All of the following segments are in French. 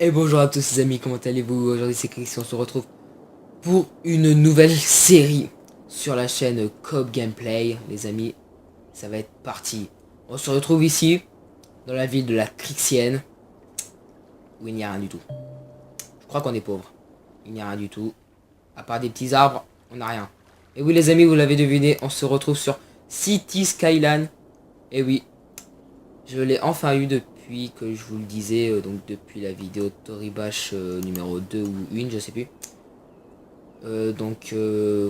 Et bonjour à tous les amis, comment allez-vous? Aujourd'hui c'est Christian, on se retrouve pour une nouvelle série sur la chaîne Coop Gameplay. Les amis, ça va être parti. On se retrouve ici, dans la ville de la Crixienne, où il n'y a rien du tout. Je crois qu'on est pauvre. Il n'y a rien du tout. À part des petits arbres, on n'a rien. Et oui les amis, vous l'avez deviné, on se retrouve sur City Skyline. Et oui, je l'ai enfin eu depuis que je vous le disais, donc depuis la vidéo Toribash numéro 2 ou 1, je sais plus.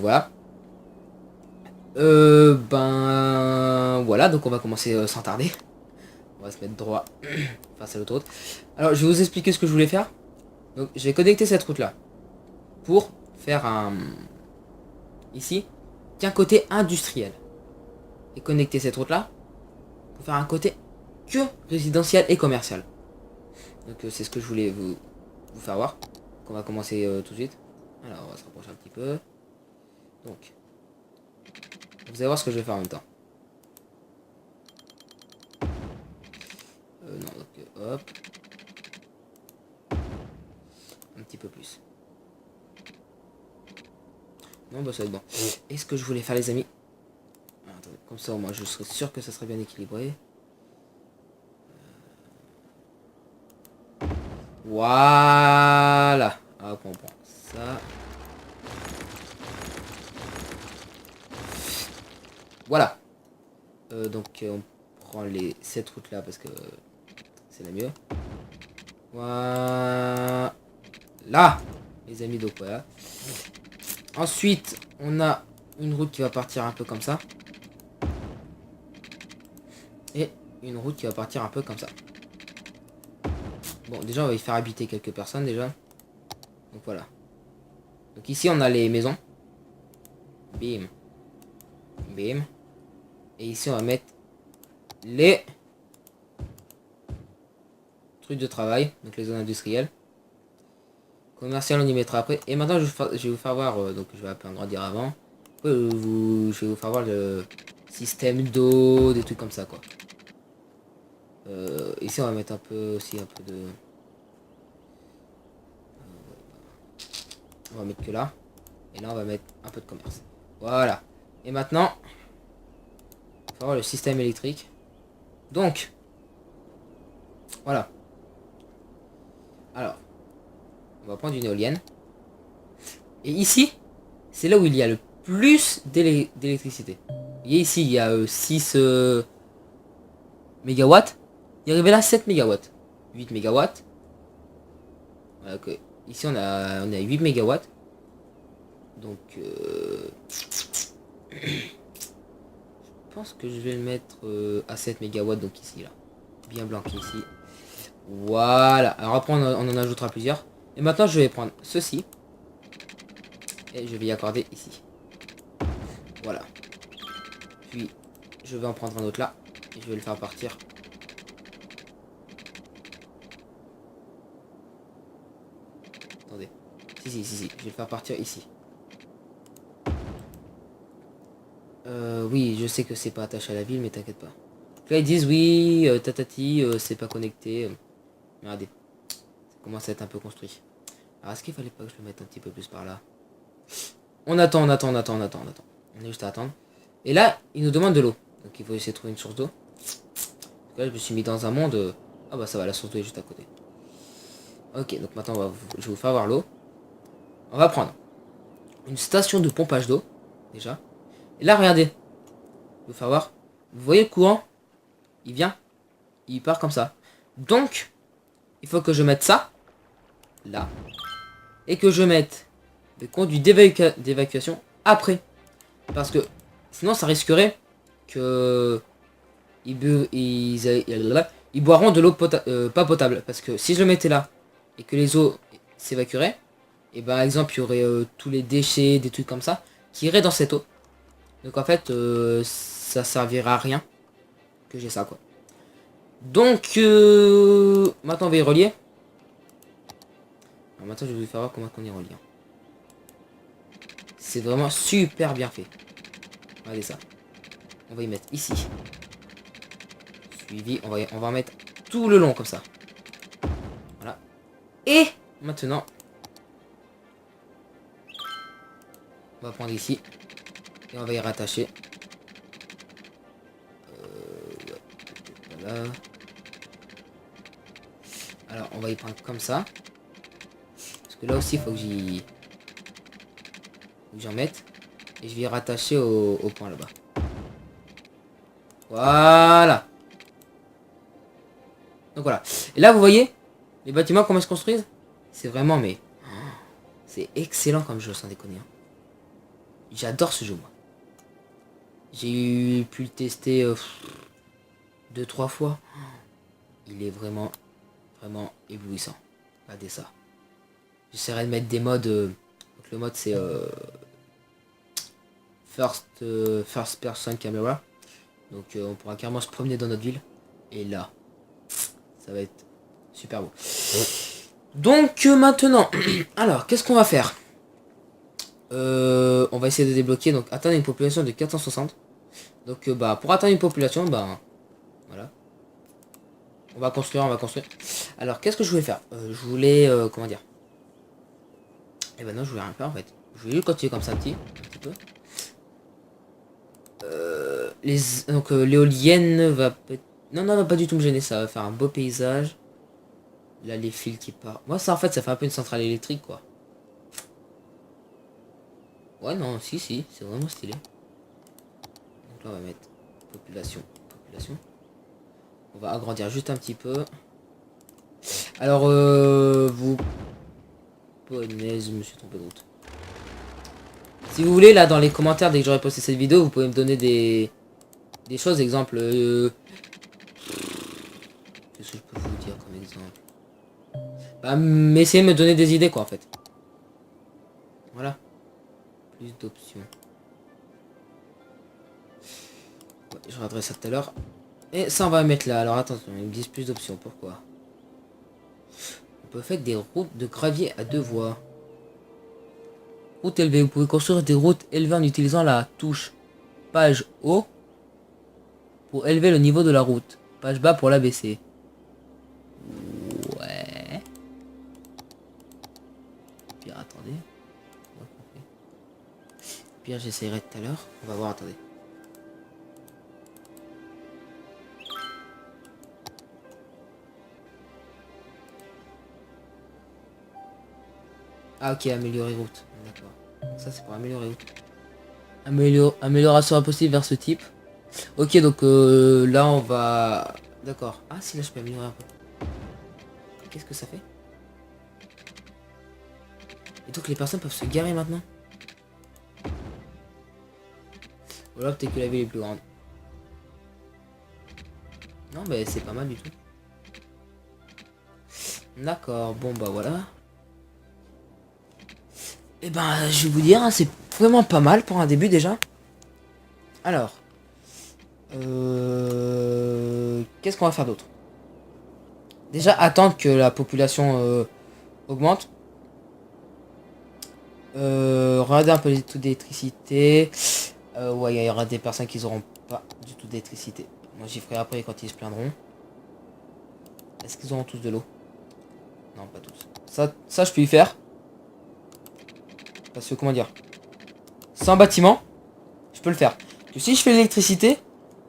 Voilà. Ben voilà, donc on va commencer sans tarder. On va se mettre droit face à l'autoroute. Alors je vais vous expliquer ce que je voulais faire. Donc je vais connecter cette route là pour faire un ici qu'un côté industriel et connecter cette route là pour faire un côté que résidentiel et commercial. Donc c'est ce que je voulais vous faire voir. Donc, on va commencer tout de suite. Alors on va se rapprocher un petit peu. Donc vous allez voir ce que je vais faire en même temps. Non, donc hop. Un petit peu plus. Non, bah ça va être bon. Et ce que je voulais faire les amis. Ah, attendez, comme ça au moins je serais sûr que ça serait bien équilibré. Voilà. Hop, on prend ça. Voilà. On prend cette route là parce que c'est la mieux. Voilà. Les amis, donc voilà. Ensuite, on a une route qui va partir un peu comme ça. Et une route qui va partir un peu comme ça. Bon, déjà, on va y faire habiter quelques personnes, déjà. Donc, voilà. Donc, ici, on a les maisons. Bim. Bim. Et ici, on va mettre les trucs de travail. Donc, les zones industrielles. Commercial, on y mettra après. Et maintenant, je vais vous faire voir... donc, je vais un peu agrandir avant. Je vais vous faire voir le système d'eau, des trucs comme ça, quoi. Ici, on va mettre un peu aussi, un peu de... On va mettre que là. Et là, on va mettre un peu de commerce. Voilà. Et maintenant, il faut voir le système électrique. Donc, voilà. Alors, on va prendre une éolienne. Et ici, c'est là où il y a le plus d'électricité. Vous voyez ici, il y a 6 mégawatts. Il est arrivé là 7 mégawatts. 8 mégawatts. Voilà, okay. Ici, on a 8 mégawatts. Donc, je pense que je vais le mettre à 7 mégawatts, donc ici, là. Bien blanqué ici. Voilà. Alors après, on en ajoutera plusieurs. Et maintenant, je vais prendre ceci. Et je vais y accorder ici. Voilà. Puis, je vais en prendre un autre là. Et je vais le faire partir. Attendez. Si. Je vais le faire partir ici. Oui, je sais que c'est pas attaché à la ville, mais t'inquiète pas. Là, ils disent oui, tatati, c'est pas connecté. Regardez. Ça commence à être un peu construit. Alors, est-ce qu'il fallait pas que je le mette un petit peu plus par là? On attend. On est juste à attendre. Et là, il nous demande de l'eau. Donc il faut essayer de trouver une source d'eau. Là, je me suis mis dans un monde... Ah bah ça va, la source d'eau est juste à côté. Ok, donc maintenant, je vais vous faire voir l'eau. On va prendre une station de pompage d'eau, déjà. Et là, regardez. Je vais vous faire voir. Vous voyez le courant? Il vient. Il part comme ça. Donc, il faut que je mette ça. Là. Et que je mette des conduits d'évacuation après. Parce que sinon ça risquerait que ils boiront de l'eau pas potable. Parce que si je le mettais là et que les eaux s'évacueraient, et par exemple il y aurait tous les déchets, des trucs comme ça, qui iraient dans cette eau. Donc en fait ça servira à rien que j'ai ça quoi. Donc maintenant on va y relier. Alors maintenant je vais vous faire voir comment on y relie. C'est vraiment super bien fait. Regardez ça. On va y mettre ici. Suivi. On va en mettre tout le long comme ça. Voilà. Et maintenant, on va prendre ici. Et on va y rattacher. Ouais, voilà. Alors, on va y prendre comme ça. Parce que là aussi, il faut que j'en mette. Et je vais y rattacher au point là-bas. Voilà. Donc voilà. Et là, vous voyez, les bâtiments, comment ils se construisent. C'est vraiment, mais... C'est excellent comme jeu, sans déconner. Hein. J'adore ce jeu, moi. J'ai pu le tester 2-3 fois. Il est vraiment, vraiment éblouissant. Regardez ça. J'essaierai de mettre des modes. Donc le mode c'est first person camera. Donc on pourra carrément se promener dans notre ville. Et là, ça va être super beau. Donc maintenant, alors qu'est-ce qu'on va faire? On va essayer de débloquer, donc atteindre une population de 460. Donc bah pour atteindre une population, bah voilà. On va construire. Alors qu'est-ce que je voulais faire? Je voulais comment dire? Et ben non, je voulais rien faire en fait. Je voulais juste continuer comme ça un petit peu. Donc l'éolienne va peut-être... Non, va pas du tout me gêner, ça va faire un beau paysage. Là les fils qui partent. Moi ça en fait ça fait un peu une centrale électrique quoi. Ouais non, si, c'est vraiment stylé. Donc là on va mettre population. On va agrandir juste un petit peu. Alors vous... Punaise, je me suis trompé de route. Si vous voulez, là, dans les commentaires, dès que j'aurai posté cette vidéo, vous pouvez me donner des choses, exemple... Qu'est-ce que je peux vous dire comme exemple? Bah, essayez de me donner des idées, quoi, en fait. Voilà. Plus d'options. Ouais, je regarderai ça tout à l'heure. Et ça, on va mettre là. Alors, attention, ils me disent plus d'options. Pourquoi? On peut faire des routes de gravier à 2 voies. Route élevée. Vous pouvez construire des routes élevées en utilisant la touche page haut pour élever le niveau de la route. Page bas pour l'abaisser. Ouais. Puis attendez. Puis j'essayerai tout à l'heure. On va voir, attendez. Ah ok, améliorer route. D'accord. Ça c'est pour améliorer route. Amélioration impossible vers ce type. Ok, donc là on va... D'accord. Ah si, là je peux améliorer un peu. Qu'est-ce que ça fait? Et donc les personnes peuvent se garer maintenant? Voilà, peut-être que la ville est plus grande. Non, mais c'est pas mal du tout. D'accord, bon bah voilà. Et ben je vais vous dire, hein, c'est vraiment pas mal pour un début déjà. Alors. Qu'est-ce qu'on va faire d'autre? Déjà attendre que la population augmente. Regardez un peu les taux d'électricité. Ouais, il y aura des personnes qui n'auront pas du tout d'électricité. Moi j'y ferai après quand ils se plaindront. Est-ce qu'ils auront tous de l'eau? Non, pas tous. Ça je peux y faire. Parce que comment dire? Sans bâtiment, je peux le faire. Que si je fais l'électricité,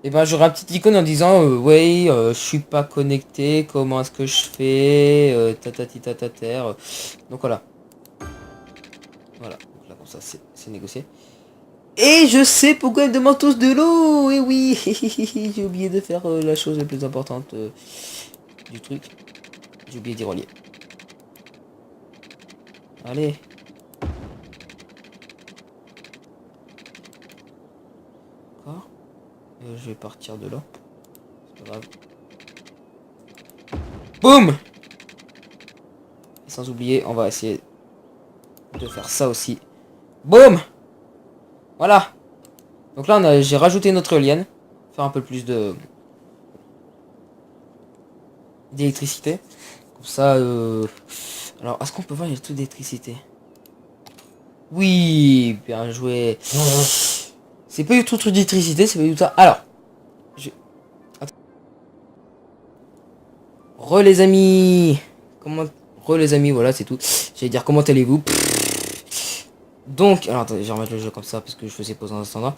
et ben j'aurai un petit icône en disant ouais, je suis pas connecté, comment est-ce que je fais, tatati tatater. Donc voilà. Voilà, donc là comme ça c'est négocié. Et je sais pourquoi ils demandent tous de l'eau. Et oui, j'ai oublié de faire la chose la plus importante du truc. J'ai oublié d'y relier. Allez. D'accord. Je vais partir de là. C'est pas grave. Boum. Et sans oublier, on va essayer de faire ça aussi. Boum. Voilà. Donc là, j'ai rajouté notre éolienne. Faire un peu plus de d'électricité. Comme ça, alors, est-ce qu'on peut voir les taux d'électricité? Oui, bien joué. C'est pas du tout truc d'électricité, c'est pas du tout ça. Alors, attends. Les amis. Comment... les amis, voilà, c'est tout. J'allais dire comment allez-vous. Donc, alors attendez, je vais remettre le jeu comme ça parce que je faisais pause dans un standard.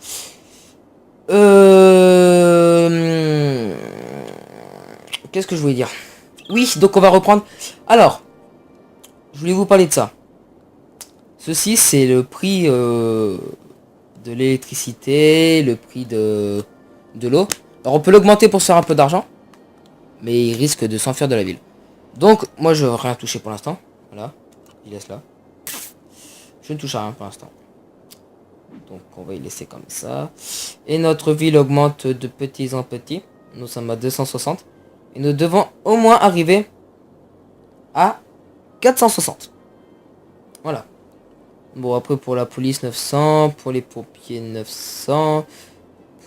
Qu'est-ce que je voulais dire? Oui, donc on va reprendre. Alors, je voulais vous parler de ça. Ceci, c'est le prix de l'électricité, le prix de l'eau. Alors, on peut l'augmenter pour se faire un peu d'argent, mais il risque de s'enfuir de la ville. Donc, moi, je vais rien toucher pour l'instant. Voilà, il laisse là. Je ne touche à rien pour l'instant. Donc, on va y laisser comme ça. Et notre ville augmente de petit en petit. Nous sommes à 260. Et nous devons au moins arriver à 460. Voilà. Bon, après, pour la police, 900. Pour les pompiers, 900.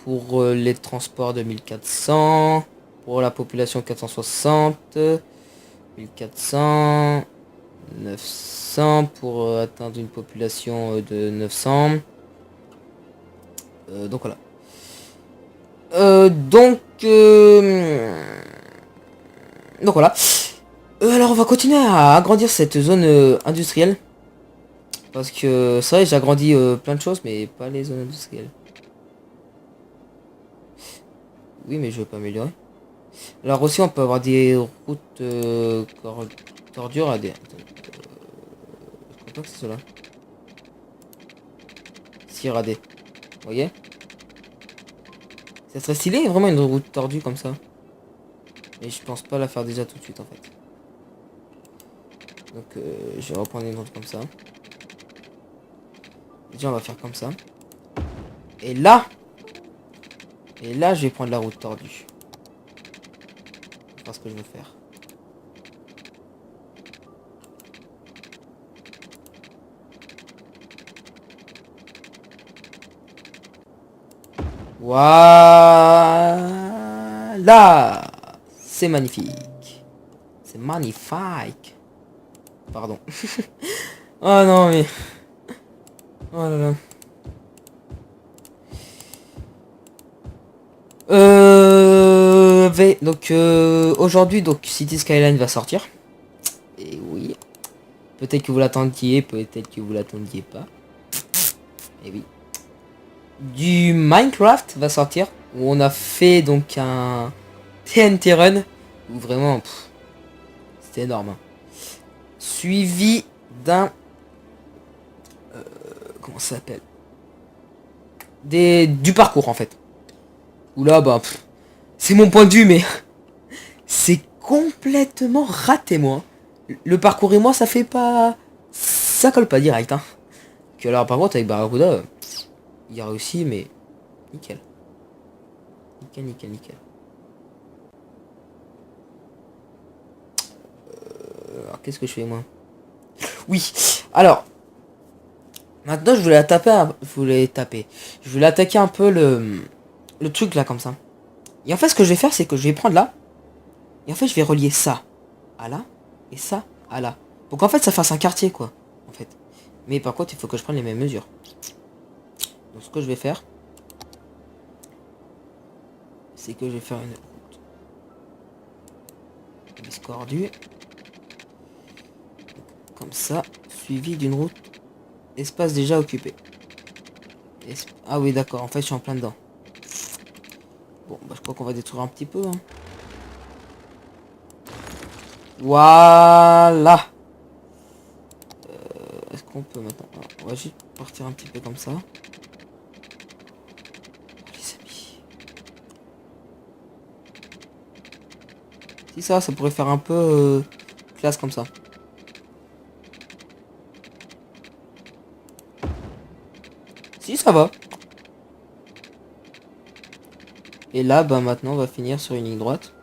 Pour les transports, 2400. Pour la population, 460. 1400. 900 pour atteindre une population de 900. Donc voilà. Donc voilà. Alors on va continuer à agrandir cette zone industrielle. Parce que c'est vrai, j'ai agrandi plein de choses, mais pas les zones industrielles. Oui, mais je veux pas améliorer. Alors aussi, on peut avoir des routes tordures à des... je crois pas que c'est cela. Si, radé. Vous voyez? Ça serait stylé, vraiment une route tordue comme ça. Mais je pense pas la faire déjà tout de suite en fait. Donc je vais reprendre une route comme ça. Déjà on va faire comme ça. Et là, je vais prendre la route tordue. C'est ce que je veux faire. Voilà. C'est magnifique. C'est magnifique. Pardon. Oh non mais... Oh là là. Donc aujourd'hui, donc City Skyline va sortir. Et oui. Peut-être que vous l'attendiez, peut-être que vous l'attendiez pas. Et oui. Du Minecraft va sortir. Où on a fait donc un TNT Run. Où vraiment, c'était énorme. Hein. Suivi d'un... comment ça s'appelle? Du parcours en fait. Où là, bah... c'est mon point de vue, mais... c'est complètement raté, moi. Le parcours et moi, ça fait pas... ça colle pas direct, hein. Que alors, par contre, avec Barracuda, il a réussi, mais... nickel. Nickel, nickel, nickel. Alors, qu'est-ce que je fais, moi? Oui, alors... maintenant, je voulais Je voulais attaquer un peu le truc, là, comme ça. Et en fait, ce que je vais faire, c'est que je vais prendre là. Et en fait, je vais relier ça à là. Et ça à là. Donc, en fait, ça fasse un quartier, quoi. En fait. Mais par contre, il faut que je prenne les mêmes mesures. Donc, ce que je vais faire... c'est que je vais faire une route discordue. Comme ça. Suivi d'une route. Espace déjà occupé. Ah oui, d'accord. En fait, je suis en plein dedans. Bon, bah, je crois qu'on va détruire un petit peu. Hein. Voilà. Est-ce qu'on peut maintenant... on va juste partir un petit peu comme ça. Les amis. Si ça pourrait faire un peu classe comme ça. Si ça va. Et là, bah maintenant, on va finir sur une ligne droite.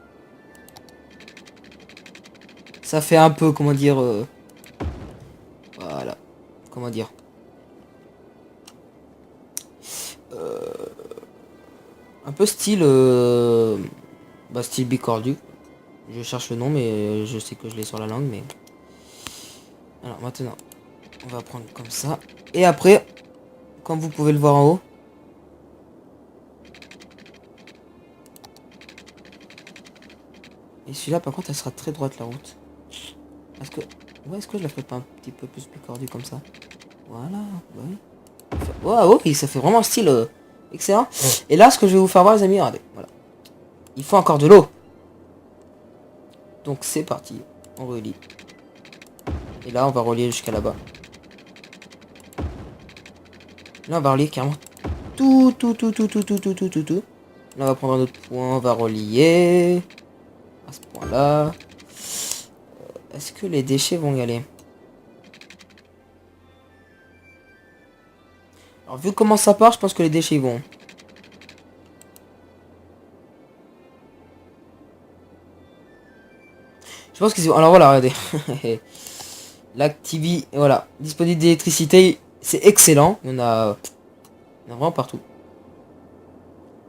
Ça fait un peu, comment dire... voilà. Comment dire... un peu style... bah, style bicordu. Je cherche le nom, mais je sais que je l'ai sur la langue, mais... alors, maintenant, on va prendre comme ça. Et après, comme vous pouvez le voir en haut... et celui-là, par contre, elle sera très droite, la route. Parce que Ouais, est-ce que je la ferais pas un petit peu plus picordu comme ça? Voilà, oui. Wow, oui, ça fait vraiment style excellent. Et là, ce que je vais vous faire voir, les amis, regardez. Voilà. Il faut encore de l'eau. Donc c'est parti. On relie. Et là, on va relier jusqu'à là-bas. Là, on va relier carrément tout. Là, on va prendre un autre point, on va relier à ce point-là. Est-ce que les déchets vont y aller? Alors, vu comment ça part, je pense que les déchets vont. Je pense qu'ils vont. Alors voilà, regardez. L'Activi, voilà. Disponible d'électricité, c'est excellent. On a vraiment partout.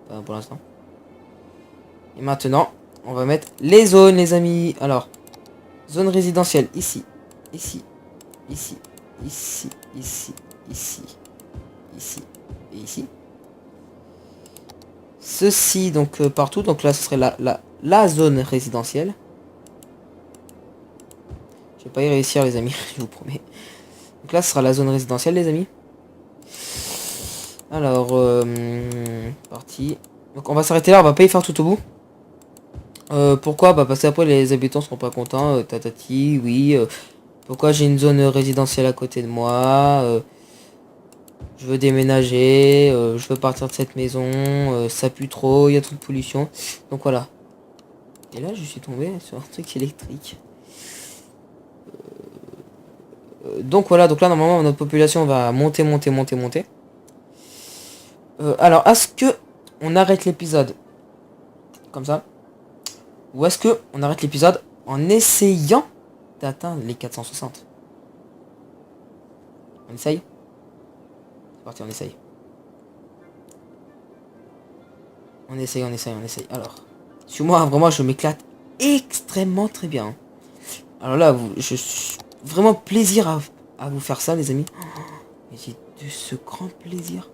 Enfin, pour l'instant. Et maintenant, on va mettre les zones, les amis. Alors, zone résidentielle, ici, ici, ici, ici, ici, ici, ici et ici. Ceci, donc, partout. Donc là, ce serait la zone résidentielle. Je vais pas y réussir, les amis, je vous promets. Donc là, ce sera la zone résidentielle, les amis. Alors, parti. Donc on va s'arrêter là, on va pas y faire tout au bout. Pourquoi? Bah parce qu'après les habitants seront pas contents. Tatati, oui. Pourquoi j'ai une zone résidentielle à côté de moi? Je veux déménager. Je veux partir de cette maison. Ça pue trop, il y a trop de pollution. Donc voilà. Et là je suis tombé sur un truc électrique. Donc voilà, donc là normalement notre population va monter. Alors est-ce que on arrête l'épisode comme ça? Ou est-ce que on arrête l'épisode en essayant d'atteindre les 460? On essaye? C'est parti, on essaye. On essaye. Alors, sur moi, vraiment, je m'éclate extrêmement très bien. Alors là, je suis vraiment plaisir à vous faire ça, les amis. Mais j'ai de ce grand plaisir.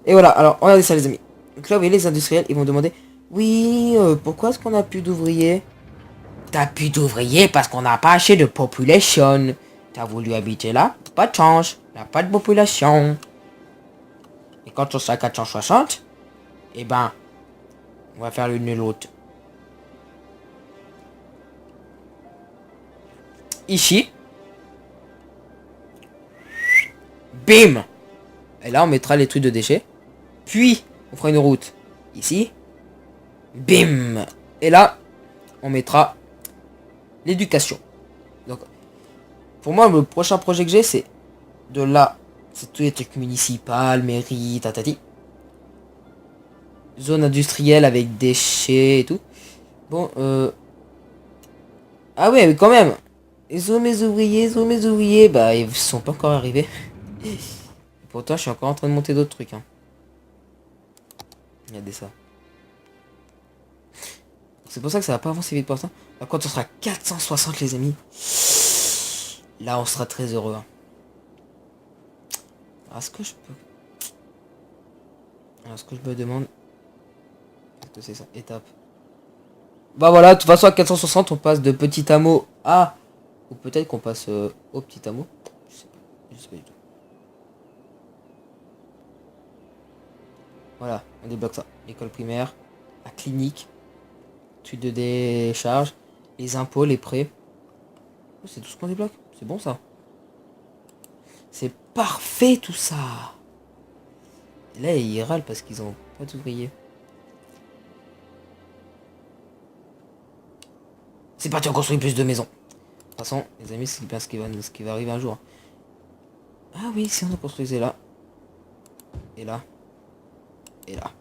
Et voilà, alors regardez ça, les amis. Donc là, vous voyez, les industriels, ils vont demander, oui, pourquoi est-ce qu'on a plus d'ouvriers? T'as plus d'ouvriers parce qu'on n'a pas assez de population. T'as voulu habiter là? Pas de chance. Y'a pas de population. Et quand on sera à 460, eh ben, on va faire l'une et l'autre. Ici. Bim. Et là, on mettra les trucs de déchets. Puis, on fera une route. Ici. Bim. Et là, on mettra l'éducation. Donc, pour moi, le prochain projet que j'ai, c'est de là. C'est tous les trucs municipaux, mairie, tatati. Zone industrielle avec déchets et tout. Bon, ah ouais, mais quand même. Ils ont mes ouvriers, bah ils sont pas encore arrivés. Et pourtant, je suis encore en train de monter d'autres trucs. Hein. Regardez ça. C'est pour ça que ça va pas avancer vite pour ça. Par contre, on sera 460, les amis. Là, on sera très heureux. Hein. Est-ce que je peux... Alors, ce que je me demande... Qu'est-ce que c'est ça? Étape. Bah voilà, de toute façon, à 460, on passe de petit hameau à... Ou peut-être qu'on passe au petit hameau. Je sais pas du tout. Voilà, on débloque ça. L'école primaire, la clinique, études de décharge, les impôts, les prêts. Oh, c'est tout ce qu'on débloque. C'est bon ça. C'est parfait tout ça. Et là, ils râlent parce qu'ils ont pas d'ouvriers. C'est parti, on construit plus de maisons. De toute façon, les amis, c'est bien ce qui va arriver un jour. Ah oui, si on construisait là. Et là. Et là.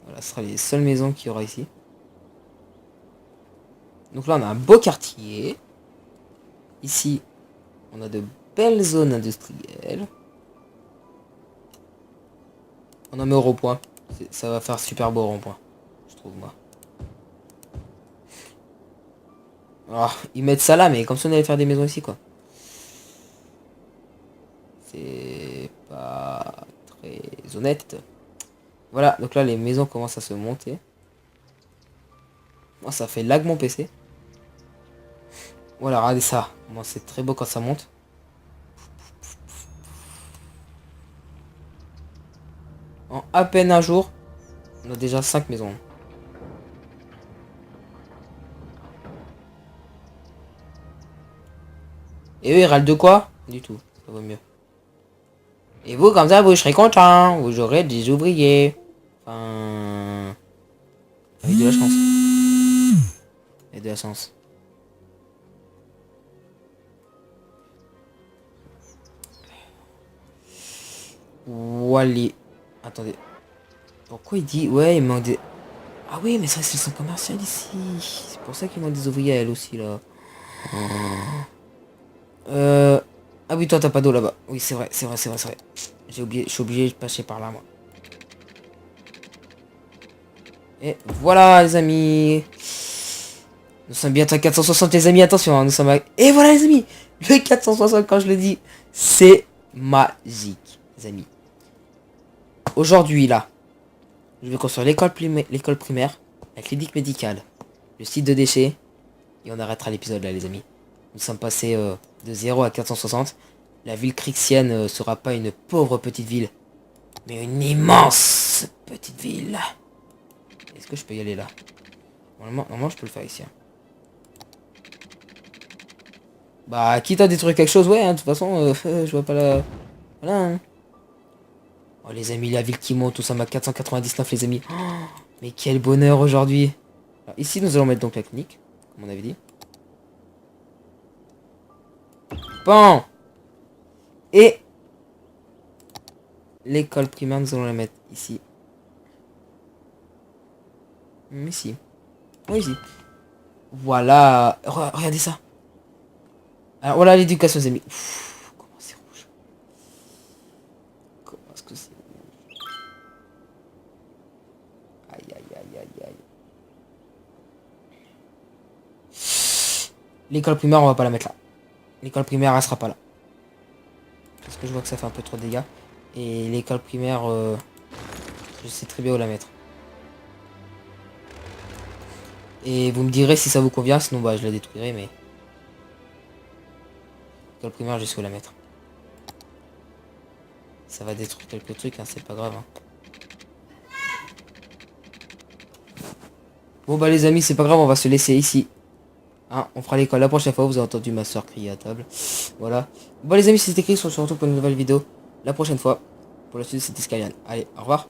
Voilà, ce sera les seules maisons qu'il y aura ici. Donc là, on a un beau quartier. Ici, on a de belles zones industrielles. On en met au rond-point. Ça va faire super beau rond-point. Je trouve, moi. Alors, ils mettent ça là, mais comme si on allait faire des maisons ici, quoi. C'est pas très honnête. Voilà, donc là les maisons commencent à se monter. Moi ça fait lag mon PC. Voilà, regardez ça. Moi c'est très beau quand ça monte. En à peine un jour, on a déjà 5 maisons. Et eux ils râlent de quoi? Du tout, ça vaut mieux. Et vous comme ça vous serez content. Vous aurez des ouvriers. Enfin... Avec de la chance. Et de la chance. Wally. Attendez. Pourquoi il dit... Ouais, il manque des... Ah oui, mais ça c'est le centre commercial ici. C'est pour ça qu'il manque des ouvriers à elle aussi là. Euh... Ah oui, toi t'as pas d'eau là-bas. Oui, c'est vrai, c'est vrai, c'est vrai, c'est vrai. J'ai oublié, je suis obligé de passer par là moi. Et voilà les amis. Nous sommes bientôt à 460 les amis, attention, hein, nous sommes à... Et voilà les amis. Le 460 quand je le dis, c'est magique les amis. Aujourd'hui là, je vais construire l'école primaire, la clinique médicale, le site de déchets, et on arrêtera l'épisode là les amis. Nous sommes passés de 0 à 460. La ville crixienne sera pas une pauvre petite ville, mais une immense petite ville. Est-ce que je peux y aller là? Normalement je peux le faire ici. Hein. Bah quitte à détruire quelque chose, ouais, hein, de toute façon, je vois pas la... Voilà. Hein. Oh les amis, la ville qui monte, tout ça m'a 499 les amis. Oh, mais quel bonheur aujourd'hui. Ici nous allons mettre donc la clinique, comme on avait dit. Bon. Et l'école primaire, nous allons la mettre ici. Ici. Oui, ici. Voilà. Regardez ça. Alors voilà l'éducation les amis. Ouf, comment c'est rouge. Comment est-ce que c'est rouge. Aïe aïe aïe aïe aïe. L'école primaire on va pas la mettre là. L'école primaire elle sera pas là. Parce que je vois que ça fait un peu trop de dégâts. Et l'école primaire je sais très bien où la mettre. Et vous me direz si ça vous convient, sinon bah je la détruirai mais... L'école primaire je sais où la mettre. Ça va détruire quelques trucs, hein, c'est pas grave. Hein. Bon bah les amis, c'est pas grave, on va se laisser ici. Hein, on fera l'école la prochaine fois, vous avez entendu ma soeur crier à table. Voilà. Bon les amis, c'était Chris, on se retrouve pour une nouvelle vidéo la prochaine fois. Pour la suite, c'était Skyline. Allez, au revoir.